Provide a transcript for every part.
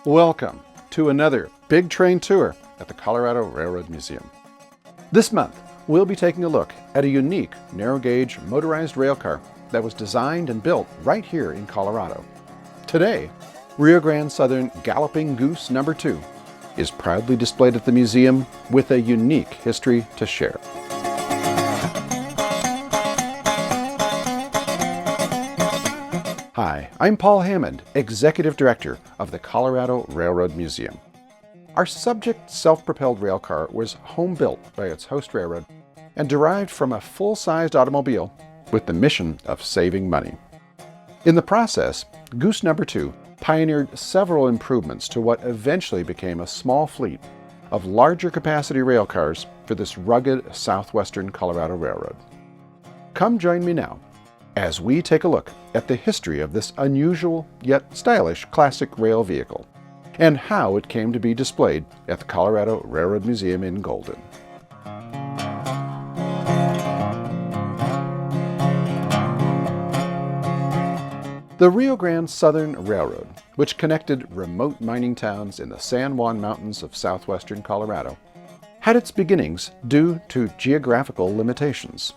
Welcome to another big train tour at the Colorado Railroad Museum. This month, we'll be taking a look at a unique narrow-gauge motorized railcar that was designed and built right here in Colorado. Today, Rio Grande Southern Galloping Goose No. 2 is proudly displayed at the museum with a unique history to share. Hi, I'm Paul Hammond, Executive Director of the Colorado Railroad Museum. Our subject self-propelled railcar was home-built by its host railroad and derived from a full-sized automobile with the mission of saving money. In the process, Goose No. 2 pioneered several improvements to what eventually became a small fleet of larger capacity railcars for this rugged southwestern Colorado railroad. Come join me now as we take a look at the history of this unusual yet stylish classic rail vehicle and how it came to be displayed at the Colorado Railroad Museum in Golden. The Rio Grande Southern Railroad, which connected remote mining towns in the San Juan Mountains of southwestern Colorado, had its beginnings due to geographical limitations.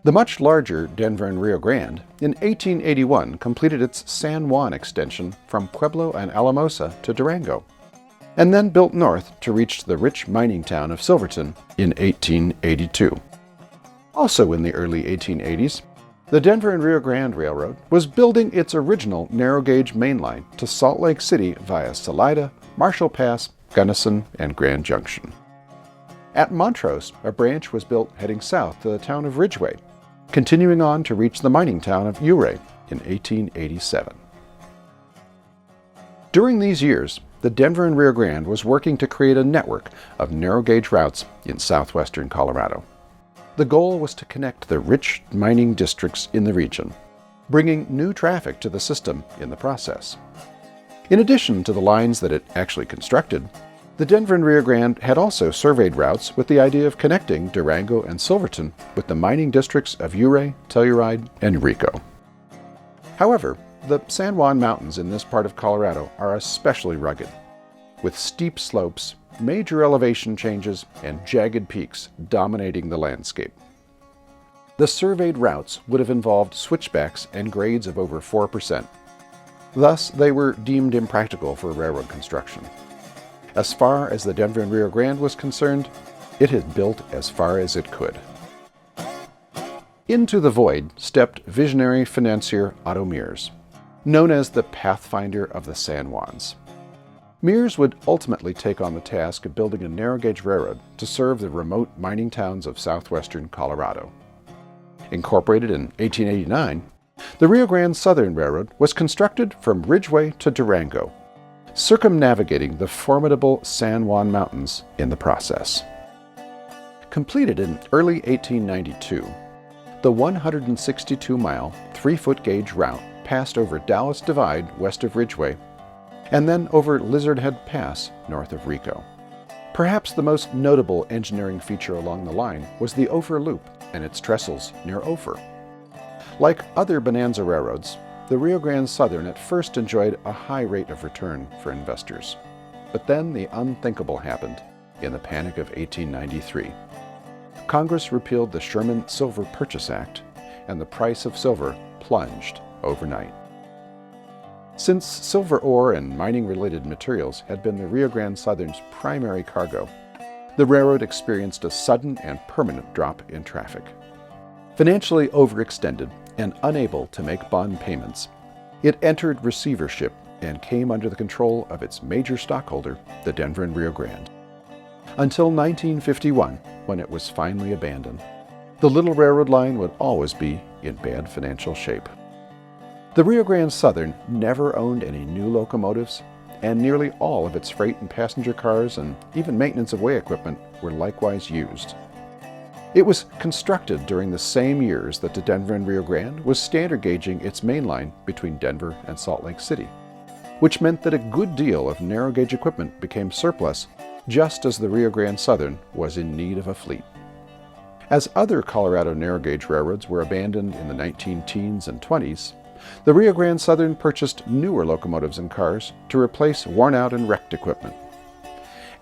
The much larger Denver and Rio Grande in 1881 completed its San Juan extension from Pueblo and Alamosa to Durango, and then built north to reach the rich mining town of Silverton in 1882. Also in the early 1880s, the Denver and Rio Grande Railroad was building its original narrow-gauge mainline to Salt Lake City via Salida, Marshall Pass, Gunnison, and Grand Junction. At Montrose, a branch was built heading south to the town of Ridgway, continuing on to reach the mining town of Ouray in 1887. During these years, the Denver and Rio Grande was working to create a network of narrow-gauge routes in southwestern Colorado. The goal was to connect the rich mining districts in the region, bringing new traffic to the system in the process. In addition to the lines that it actually constructed, the Denver and Rio Grande had also surveyed routes with the idea of connecting Durango and Silverton with the mining districts of Ouray, Telluride, and Rico. However, the San Juan Mountains in this part of Colorado are especially rugged, with steep slopes, major elevation changes, and jagged peaks dominating the landscape. The surveyed routes would have involved switchbacks and grades of over 4%. Thus, they were deemed impractical for railroad construction. As far as the Denver and Rio Grande was concerned, it had built as far as it could. Into the void stepped visionary financier Otto Mears, known as the Pathfinder of the San Juans. Mears would ultimately take on the task of building a narrow-gauge railroad to serve the remote mining towns of southwestern Colorado. Incorporated in 1889, the Rio Grande Southern Railroad was constructed from Ridgway to Durango, circumnavigating the formidable San Juan Mountains in the process. Completed in early 1892, the 162-mile, 3-foot gauge route passed over Dallas Divide west of Ridgway, and then over Lizard Head Pass north of Rico. Perhaps the most notable engineering feature along the line was the Ophir Loop and its trestles near Ophir. Like other Bonanza railroads, the Rio Grande Southern at first enjoyed a high rate of return for investors. But then the unthinkable happened in the Panic of 1893. Congress repealed the Sherman Silver Purchase Act, and the price of silver plunged overnight. Since silver ore and mining-related materials had been the Rio Grande Southern's primary cargo, the railroad experienced a sudden and permanent drop in traffic. Financially overextended and unable to make bond payments, it entered receivership and came under the control of its major stockholder, the Denver and Rio Grande. Until 1951, when it was finally abandoned, the little railroad line would always be in bad financial shape. The Rio Grande Southern never owned any new locomotives, and nearly all of its freight and passenger cars and even maintenance of way equipment were likewise used. It was constructed during the same years that the Denver and Rio Grande was standard gauging its main line between Denver and Salt Lake City, which meant that a good deal of narrow gauge equipment became surplus just as the Rio Grande Southern was in need of a fleet. As other Colorado narrow gauge railroads were abandoned in the 19 teens and 20s, The Rio Grande Southern purchased newer locomotives and cars to replace worn-out and wrecked equipment.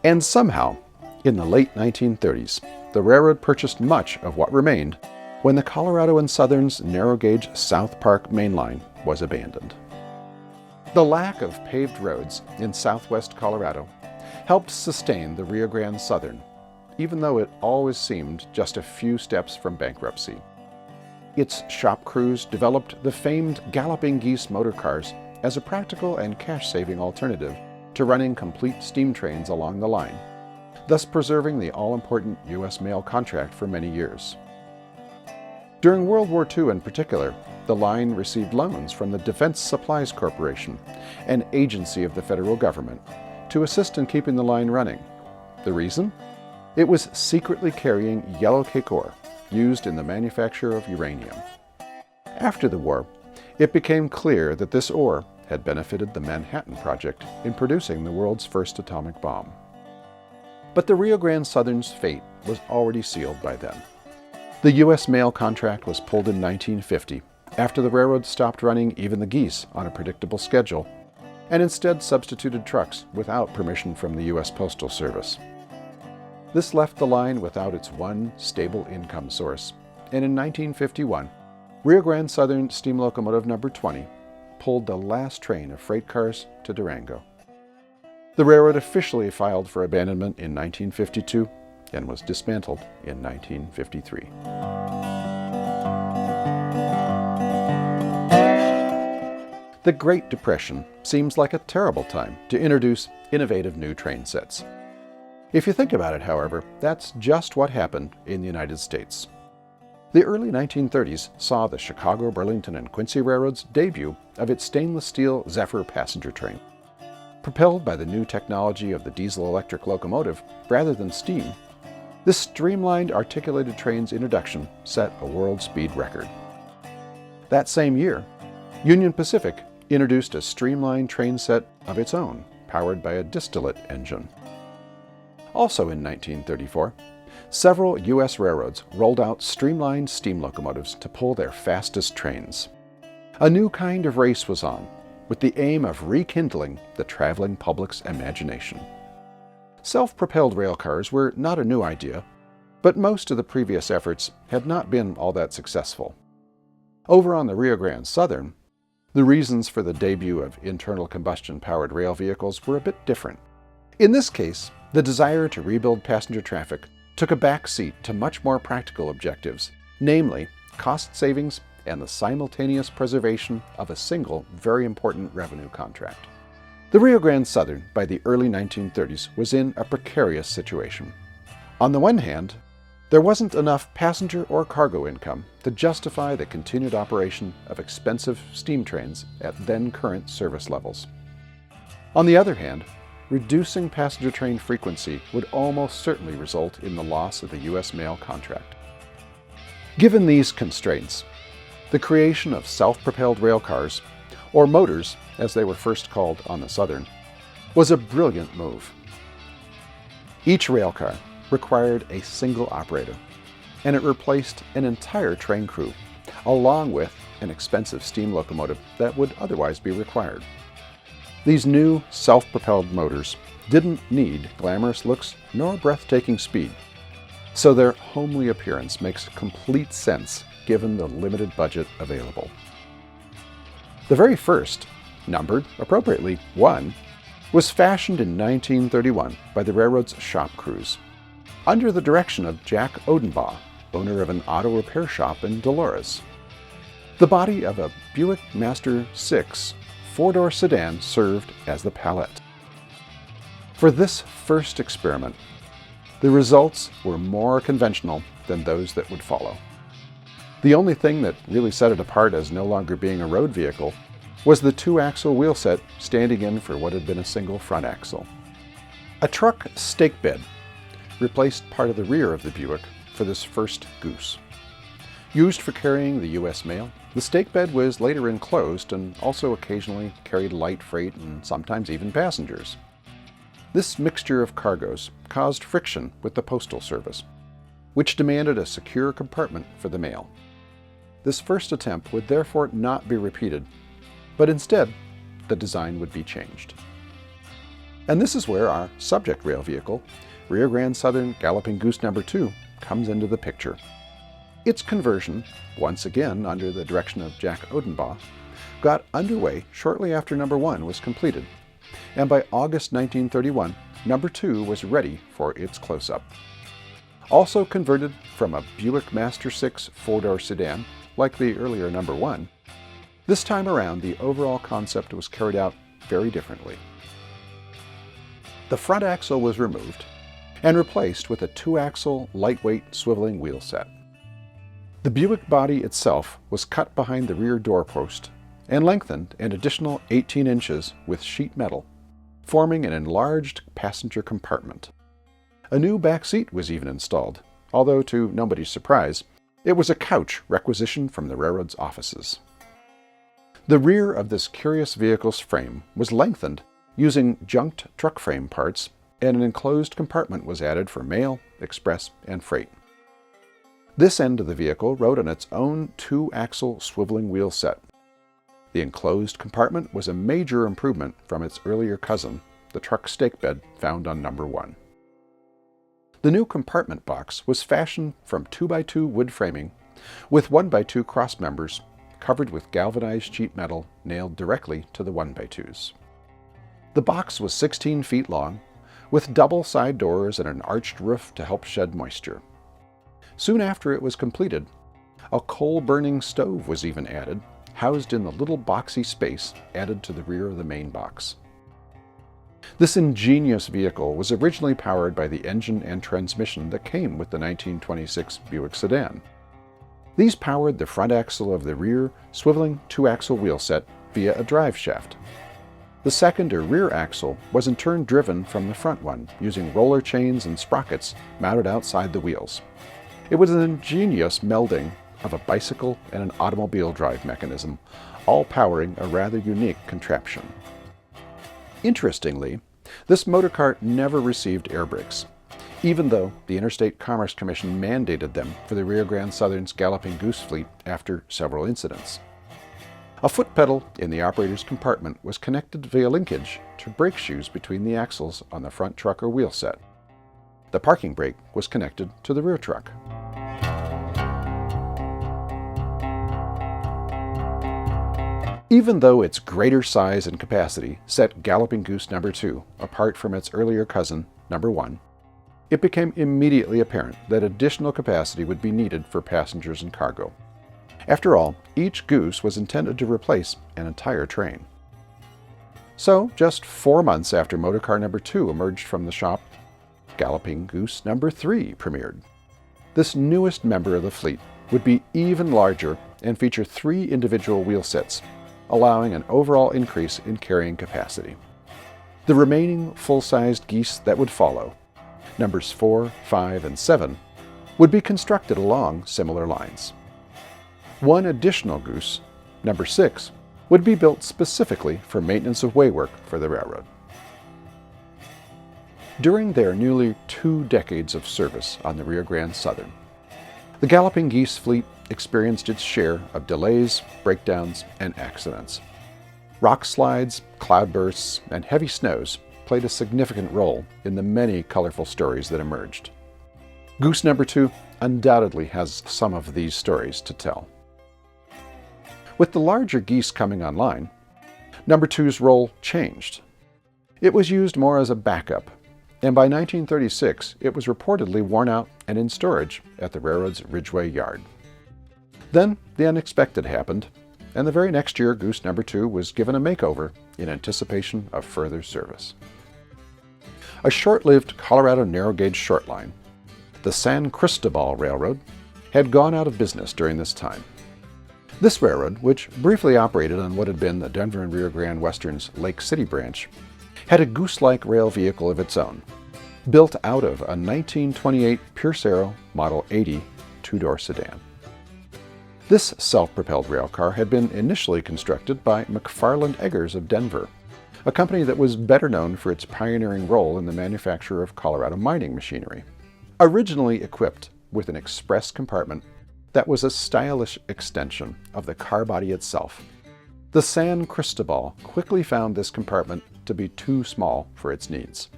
And somehow, in the late 1930s, the railroad purchased much of what remained when the Colorado and Southern's narrow-gauge South Park main line was abandoned. The lack of paved roads in southwest Colorado helped sustain the Rio Grande Southern, even though it always seemed just a few steps from bankruptcy. Its shop crews developed the famed Galloping Geese motor cars as a practical and cash-saving alternative to running complete steam trains along the line, thus preserving the all-important U.S. mail contract for many years. During World War II in particular, the line received loans from the Defense Supplies Corporation, an agency of the federal government, to assist in keeping the line running. The reason? It was secretly carrying yellow cake ore, used in the manufacture of uranium. After the war, it became clear that this ore had benefited the Manhattan Project in producing the world's first atomic bomb. But the Rio Grande Southern's fate was already sealed by then. The U.S. mail contract was pulled in 1950, after the railroad stopped running even the geese on a predictable schedule, and instead substituted trucks without permission from the U.S. Postal Service. This left the line without its one stable income source, and in 1951, Rio Grande Southern Steam Locomotive No. 20 pulled the last train of freight cars to Durango. The railroad officially filed for abandonment in 1952 and was dismantled in 1953. The Great Depression seems like a terrible time to introduce innovative new train sets. If you think about it, however, that's just what happened in the United States. The early 1930s saw the Chicago, Burlington, and Quincy Railroad's debut of its stainless steel Zephyr passenger train. Propelled by the new technology of the diesel-electric locomotive rather than steam, this streamlined articulated train's introduction set a world speed record. That same year, Union Pacific introduced a streamlined train set of its own, powered by a distillate engine. Also in 1934, several U.S. railroads rolled out streamlined steam locomotives to pull their fastest trains. A new kind of race was on, with the aim of rekindling the traveling public's imagination. Self-propelled railcars were not a new idea, but most of the previous efforts had not been all that successful. Over on the Rio Grande Southern, the reasons for the debut of internal combustion-powered rail vehicles were a bit different. In this case, the desire to rebuild passenger traffic took a back seat to much more practical objectives, namely cost savings and the simultaneous preservation of a single, very important revenue contract. The Rio Grande Southern, by the early 1930s, was in a precarious situation. On the one hand, there wasn't enough passenger or cargo income to justify the continued operation of expensive steam trains at then-current service levels. On the other hand, reducing passenger train frequency would almost certainly result in the loss of the U.S. mail contract. Given these constraints, the creation of self-propelled railcars, or motors as they were first called on the Southern, was a brilliant move. Each railcar required a single operator, and it replaced an entire train crew, along with an expensive steam locomotive that would otherwise be required. These new self-propelled motors didn't need glamorous looks nor breathtaking speed, so their homely appearance makes complete sense given the limited budget available. The very first, numbered appropriately 1, was fashioned in 1931 by the railroad's shop crews, under the direction of Jack Odenbaugh, owner of an auto repair shop in Dolores. The body of a Buick Master 6 four-door sedan served as the palette. For this first experiment, the results were more conventional than those that would follow. The only thing that really set it apart as no longer being a road vehicle was the two-axle wheel set standing in for what had been a single front axle. A truck stake bed replaced part of the rear of the Buick for this first Goose. Used for carrying the U.S. mail, the stake bed was later enclosed and also occasionally carried light freight and sometimes even passengers. This mixture of cargoes caused friction with the Postal Service, which demanded a secure compartment for the mail. this first attempt would therefore not be repeated, but instead, the design would be changed. And this is where our subject rail vehicle, Rio Grande Southern Galloping Goose No. 2, comes into the picture. Its conversion, once again under the direction of Jack Odenbaugh, got underway shortly after No. 1 was completed, and by August 1931, No. 2 was ready for its close-up. Also converted from a Buick Master 6 four-door sedan, like the earlier No. 1, this time around the overall concept was carried out very differently. The front axle was removed and replaced with a two-axle, lightweight, swiveling wheel set. The Buick body itself was cut behind the rear doorpost and lengthened an additional 18 inches with sheet metal, forming an enlarged passenger compartment. A new back seat was even installed, although to nobody's surprise, it was a couch requisitioned from the railroad's offices. The rear of this curious vehicle's frame was lengthened using junked truck frame parts, and an enclosed compartment was added for mail, express, and freight. This end of the vehicle rode on its own two-axle swiveling wheel set. The enclosed compartment was a major improvement from its earlier cousin, the truck stake bed found on No. 1. The new compartment box was fashioned from 2x2 wood framing with 1x2 cross members covered with galvanized sheet metal nailed directly to the 1x2s. The box was 16 feet long, with double side doors and an arched roof to help shed moisture. Soon after it was completed, a coal-burning stove was even added, housed in the little boxy space added to the rear of the main box. This ingenious vehicle was originally powered by the engine and transmission that came with the 1926 Buick sedan. These powered the front axle of the rear swiveling two-axle wheel set via a drive shaft. The second or rear axle was in turn driven from the front one using roller chains and sprockets mounted outside the wheels. It was an ingenious melding of a bicycle and an automobile drive mechanism, all powering a rather unique contraption. Interestingly, this motorcar never received air brakes, even though the Interstate Commerce Commission mandated them for the Rio Grande Southern's Galloping Goose fleet after several incidents. A foot pedal in the operator's compartment was connected via linkage to brake shoes between the axles on the front truck or wheel set. The parking brake was connected to the rear truck. Even though its greater size and capacity set Galloping Goose No. 2 apart from its earlier cousin, No. 1, it became immediately apparent that additional capacity would be needed for passengers and cargo. After all, each Goose was intended to replace an entire train. So, just 4 months after motorcar No. 2 emerged from the shop, Galloping Goose No. 3 premiered. This newest member of the fleet would be even larger and feature 3 individual wheel sets, allowing an overall increase in carrying capacity. The remaining full-sized Geese that would follow, numbers 4, 5, and 7, would be constructed along similar lines. One additional Goose, No. 6, would be built specifically for maintenance of way work for the railroad. During their nearly 2 decades of service on the Rio Grande Southern, the Galloping Geese fleet experienced its share of delays, breakdowns, and accidents. Rock slides, cloudbursts, and heavy snows played a significant role in the many colorful stories that emerged. Goose No. 2 undoubtedly has some of these stories to tell. With the larger Geese coming online, No. 2's role changed. It was used more as a backup, and by 1936 it was reportedly worn out and in storage at the railroad's Ridgeway yard. Then the unexpected happened, and the very next year Goose No. 2 was given a makeover in anticipation of further service. A short-lived Colorado narrow-gauge short line, the San Cristobal Railroad, had gone out of business during this time. This railroad, which briefly operated on what had been the Denver and Rio Grande Western's Lake City branch, had a Goose-like rail vehicle of its own, built out of a 1928 Pierce Arrow Model 80 two-door sedan. This self-propelled railcar had been initially constructed by McFarland Eggers of Denver, a company that was better known for its pioneering role in the manufacture of Colorado mining machinery. Originally equipped with an express compartment, that was a stylish extension of the car body itself. The San Cristobal quickly found this compartment to be too small for its needs.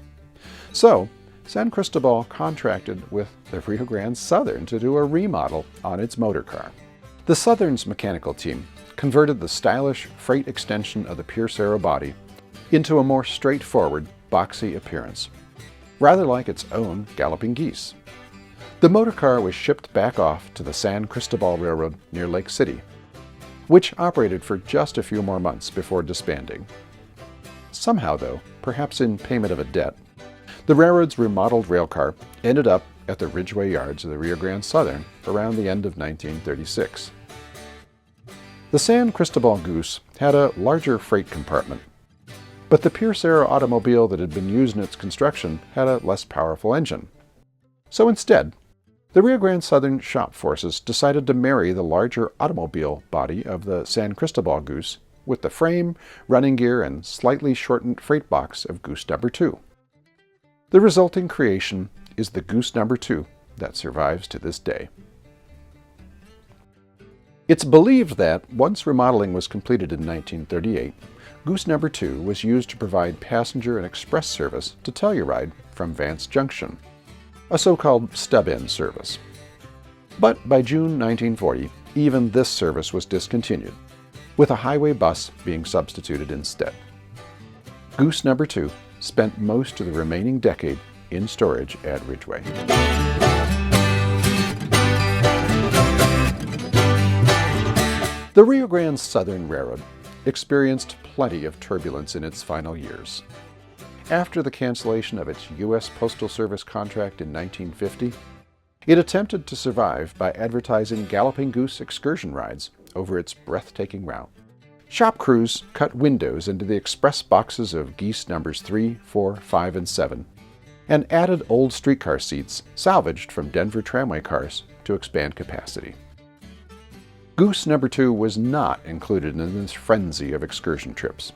So, San Cristobal contracted with the Rio Grande Southern to do a remodel on its motor car. The Southern's mechanical team converted the stylish freight extension of the Pierce Arrow body into a more straightforward, boxy appearance, rather like its own Galloping Geese. The motor car was shipped back off to the San Cristobal Railroad near Lake City, which operated for just a few more months before disbanding. Somehow, though, perhaps in payment of a debt, the railroad's remodeled railcar ended up at the Ridgeway yards of the Rio Grande Southern around the end of 1936. The San Cristobal Goose had a larger freight compartment, but the Pierce Arrow automobile that had been used in its construction had a less powerful engine. So instead, the Rio Grande Southern shop forces decided to marry the larger automobile body of the San Cristobal Goose with the frame, running gear, and slightly shortened freight box of Goose number 2. The resulting creation is the Goose number 2 that survives to this day. It's believed that once remodeling was completed in 1938, Goose number 2 was used to provide passenger and express service to Telluride from Vance Junction, a so-called stub-end service. But by June 1940, even this service was discontinued, with a highway bus being substituted instead. Goose number 2 spent most of the remaining decade in storage at Ridgeway. The Rio Grande Southern Railroad experienced plenty of turbulence in its final years. After the cancellation of its U.S. Postal Service contract in 1950, it attempted to survive by advertising Galloping Goose excursion rides over its breathtaking route. Shop crews cut windows into the express boxes of Geese numbers 3, 4, 5, and 7, and added old streetcar seats salvaged from Denver tramway cars to expand capacity. Goose number 2 was not included in this frenzy of excursion trips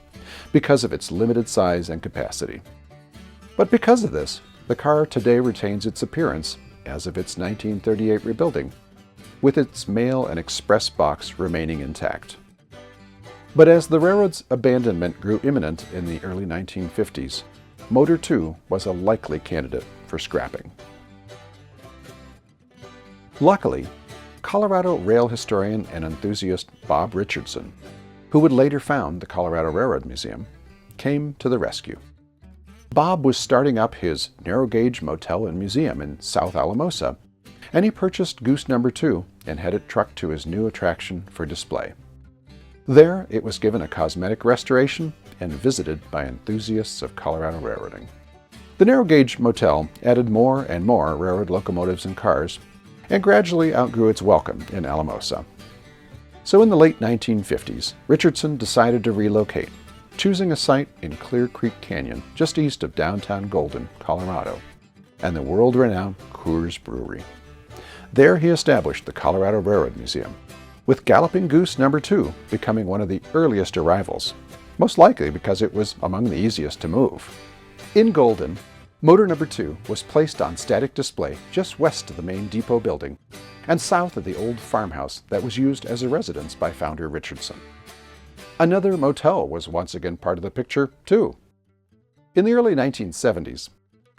because of its limited size and capacity. But because of this, the car today retains its appearance as of its 1938 rebuilding, with its mail and express box remaining intact. But as the railroad's abandonment grew imminent in the early 1950s, Motor 2 was a likely candidate for scrapping. Luckily, Colorado rail historian and enthusiast Bob Richardson, who would later found the Colorado Railroad Museum, came to the rescue. Bob was starting up his narrow-gauge motel and museum in South Alamosa, and he purchased Goose number 2 and had it trucked to his new attraction for display. There, it was given a cosmetic restoration and visited by enthusiasts of Colorado railroading. The narrow-gauge motel added more and more railroad locomotives and cars, and gradually outgrew its welcome in Alamosa. So in the late 1950s, Richardson decided to relocate, choosing a site in Clear Creek Canyon, just east of downtown Golden, Colorado, and the world-renowned Coors Brewery. There he established the Colorado Railroad Museum, with Galloping Goose number 2 becoming one of the earliest arrivals, most likely because it was among the easiest to move. In Golden, Motor number 2 was placed on static display just west of the main depot building and south of the old farmhouse that was used as a residence by founder Richardson. Another motel was once again part of the picture, too. In the early 1970s,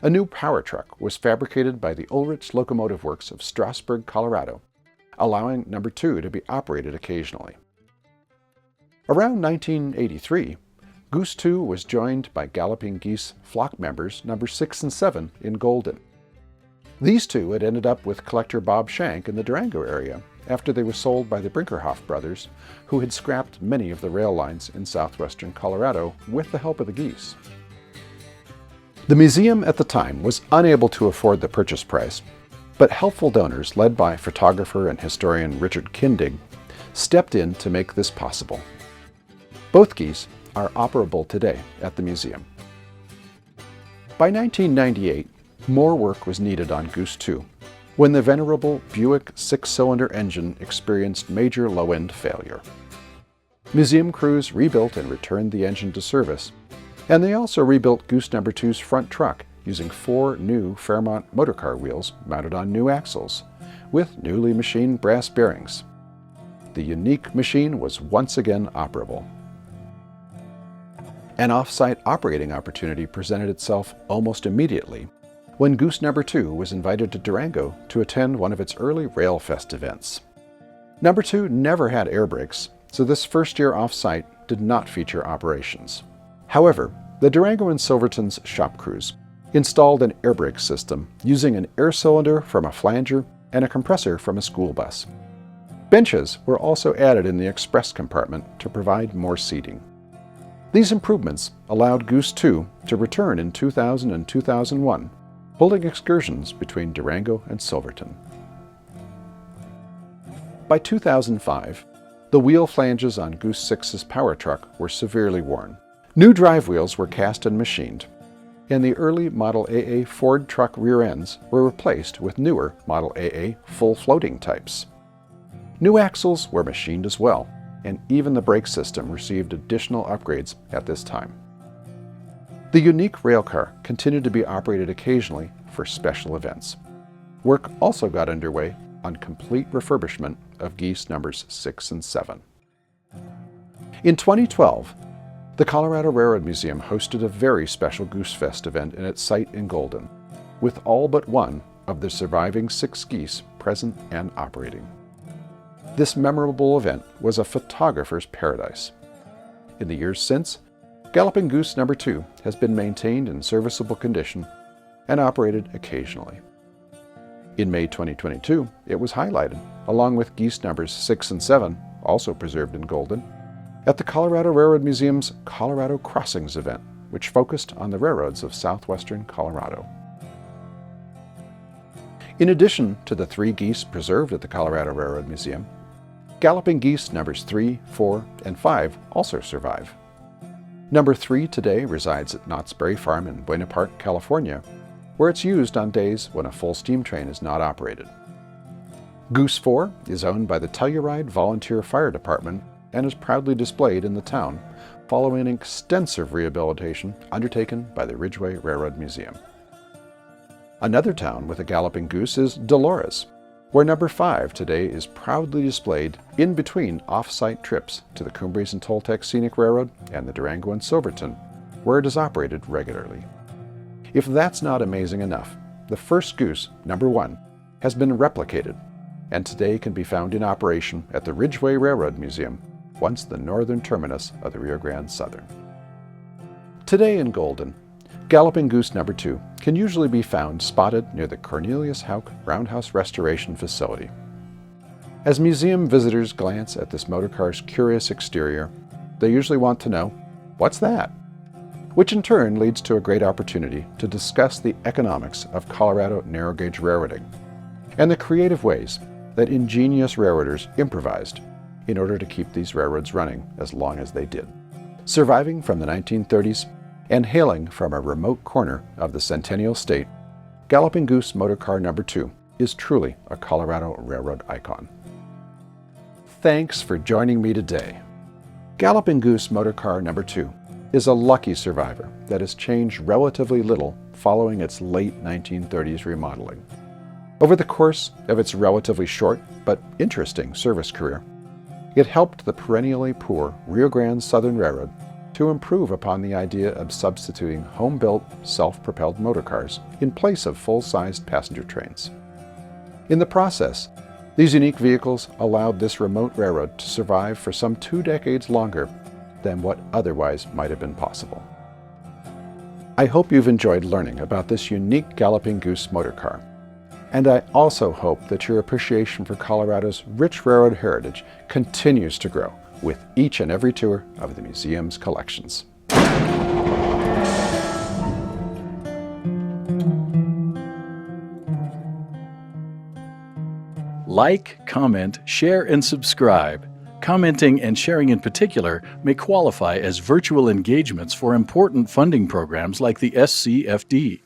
a new power truck was fabricated by the Ulrich Locomotive Works of Strasburg, Colorado, allowing number 2 to be operated occasionally. Around 1983, Goose 2 was joined by Galloping Geese flock members number 6 and 7 in Golden. These two had ended up with collector Bob Shank in the Durango area after they were sold by the Brinkerhoff brothers, who had scrapped many of the rail lines in southwestern Colorado with the help of the geese. The museum at the time was unable to afford the purchase price, but helpful donors led by photographer and historian Richard Kindig stepped in to make this possible. Both geese are operable today at the museum. By 1998, more work was needed on Goose 2 when the venerable Buick six-cylinder engine experienced major low-end failure. Museum crews rebuilt and returned the engine to service, and they also rebuilt Goose number 2's front truck using 4 new Fairmont motorcar wheels mounted on new axles, with newly machined brass bearings. The unique machine was once again operable. An off-site operating opportunity presented itself almost immediately when Goose No. 2 was invited to Durango to attend one of its early Railfest events. No. 2 never had air brakes, so this first year off-site did not feature operations. However, the Durango and Silverton's shop crews installed an air brake system using an air cylinder from a flanger and a compressor from a school bus. Benches were also added in the express compartment to provide more seating. These improvements allowed Goose 2 to return in 2000 and 2001, holding excursions between Durango and Silverton. By 2005, the wheel flanges on Goose 6's power truck were severely worn. New drive wheels were cast and machined, and the early Model AA Ford truck rear ends were replaced with newer Model AA full floating types. New axles were machined as well, and even the brake system received additional upgrades at this time. The unique railcar continued to be operated occasionally for special events. Work also got underway on complete refurbishment of Geese Nos. 6 and 7. In 2012, the Colorado Railroad Museum hosted a very special Goose Fest event in its site in Golden, with all but one of the surviving 6 geese present and operating. This memorable event was a photographer's paradise. In the years since, Galloping Goose No. 2 has been maintained in serviceable condition and operated occasionally. In May 2022, it was highlighted, along with Geese Nos. 6 and 7, also preserved in Golden, at the Colorado Railroad Museum's Colorado Crossings event, which focused on the railroads of southwestern Colorado. In addition to the 3 geese preserved at the Colorado Railroad Museum, Galloping Geese Nos. 3, 4, and 5 also survive. No. 3 today resides at Knott's Berry Farm in Buena Park, California, where it's used on days when a full steam train is not operated. Goose 4 is owned by the Telluride Volunteer Fire Department and is proudly displayed in the town following an extensive rehabilitation undertaken by the Ridgeway Railroad Museum. Another town with a Galloping Goose is Dolores, where No. 5 today is proudly displayed in between off-site trips to the Cumbres and Toltec Scenic Railroad and the Durango and Silverton, where it is operated regularly. If that's not amazing enough, the first Goose, No. 1, has been replicated and today can be found in operation at the Ridgeway Railroad Museum, once the northern terminus of the Rio Grande Southern. Today in Golden, Galloping Goose No. 2 can usually be found spotted near the Cornelius Houck Roundhouse Restoration Facility. As museum visitors glance at this motorcar's curious exterior, they usually want to know, what's that? Which in turn leads to a great opportunity to discuss the economics of Colorado narrow gauge railroading and the creative ways that ingenious railroaders improvised in order to keep these railroads running as long as they did. Surviving from the 1930s and hailing from a remote corner of the Centennial State, Galloping Goose Motorcar No. 2 is truly a Colorado Railroad icon. Thanks for joining me today. Galloping Goose Motorcar No. 2 is a lucky survivor that has changed relatively little following its late 1930s remodeling. Over the course of its relatively short but interesting service career, it helped the perennially poor Rio Grande Southern Railroad to improve upon the idea of substituting home-built, self-propelled motorcars in place of full-sized passenger trains. In the process, these unique vehicles allowed this remote railroad to survive for some 2 decades longer than what otherwise might have been possible. I hope you've enjoyed learning about this unique Galloping Goose motorcar, and I also hope that your appreciation for Colorado's rich railroad heritage continues to grow with each and every tour of the museum's collections. Like, comment, share, and subscribe. Commenting and sharing in particular may qualify as virtual engagements for important funding programs like the SCFD.